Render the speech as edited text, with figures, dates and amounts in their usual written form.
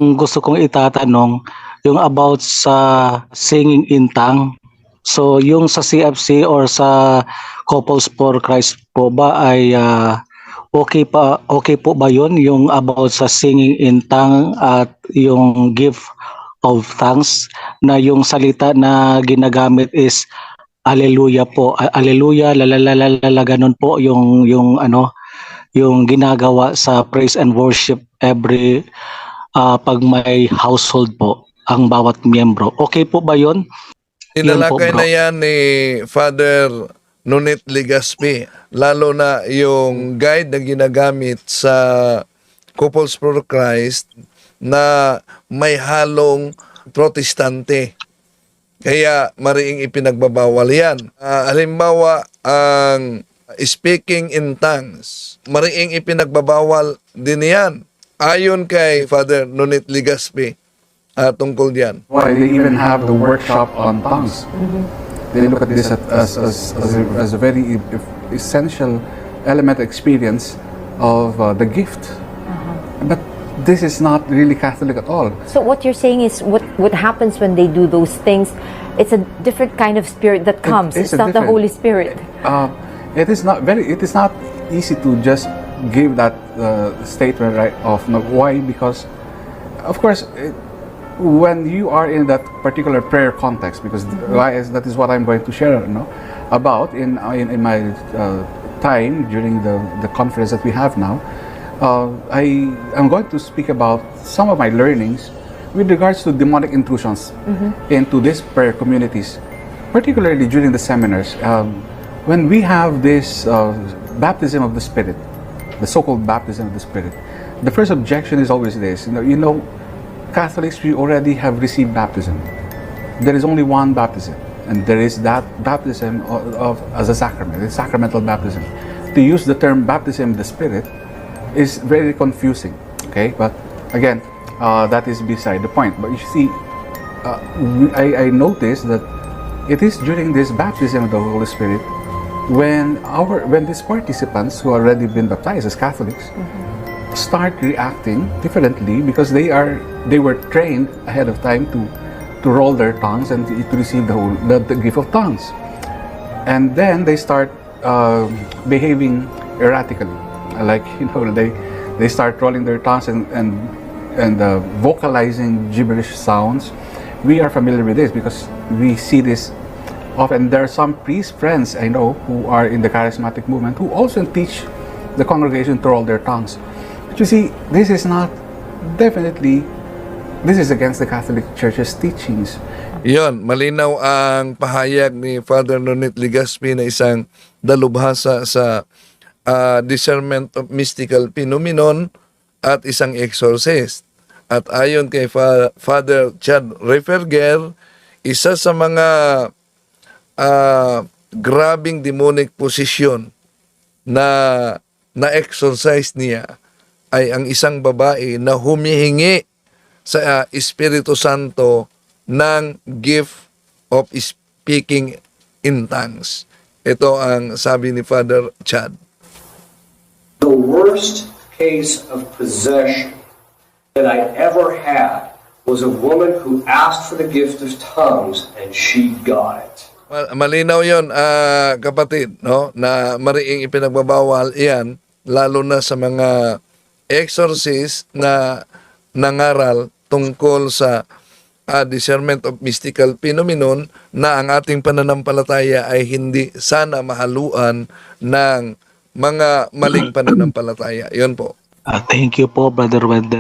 gusto kong itatanong yung about sa singing in tongue. So yung sa CFC or sa Couples for Christ po ba ay okay po ba yun yung about sa singing in tongue at yung gift of thanks na yung salita na ginagamit is Alleluia po. Alleluia, la ganun po yung ginagawa sa praise and worship every pag may household po ang bawat miyembro. Okay po ba 'yon? Yun po, Tinalakay bro. na yan ni Father Nunit Legaspi, lalo na yung guide na ginagamit sa Couples for Christ na may halong protestante. Kaya mariing ipinagbabawal yan. Halimbawa, ang speaking in tongues, mariing ipinagbabawal din yan. Ayon kay Father Nunit Legaspi, tungkol diyan. Why they even have the workshop on tongues. They look at this as a very essential element experience of the gift. But this is not really Catholic at all. So what you're saying is what happens when they do those things, it's a different kind of spirit that comes. It's not the Holy Spirit. It is not easy to just give that statement right off. No, why? Because of course when you are in that particular prayer context, because that is what I'm going to share about in my time during the conference that we have now. I am going to speak about some of my learnings with regards to demonic intrusions into these prayer communities, particularly during the seminars. When we have this baptism of the Spirit, the so-called baptism of the Spirit, the first objection is always this: Catholics, we already have received baptism. There is only one baptism, and there is that baptism as a sacrament, it's sacramental baptism. To use the term baptism of the Spirit is very confusing, okay? But again, that is beside the point. But you see, I noticed that it is during this baptism of the Holy Spirit when these participants who already been baptized as Catholics start reacting differently, because they were trained ahead of time to roll their tongues and to receive the gift of tongues, and then they start behaving erratically, like they start rolling their tongues and vocalizing gibberish sounds. We are familiar with this because we see this often. There are some priest friends I know who are in the charismatic movement who also teach the congregation to roll their tongues. But you see, this is against the Catholic Church's teachings. Yon, malinaw ang pahayag ni Father Nunit Legaspi na isang dalubhasa sa discernment of mystical phenomenon at isang exorcist. At ayon kay Father Chad Referger, isa sa mga grabing demonic posisyon na exorcise niya ay ang isang babae na humihingi sa Espiritu Santo ng gift of speaking in tongues. Ito ang sabi ni Father Chad. The worst case of possession that I ever had was a woman who asked for the gift of tongues and she got it. Malinaw yon, kapatid, no? Na mariing ipinagbabawal iyan, lalo na sa mga exorcists na nangaral tungkol sa discernment of mystical phenomenon, na ang ating pananampalataya ay hindi sana mahaluan ng mga maling pananampalataya. Yon po. Thank you po, Brother Wendell.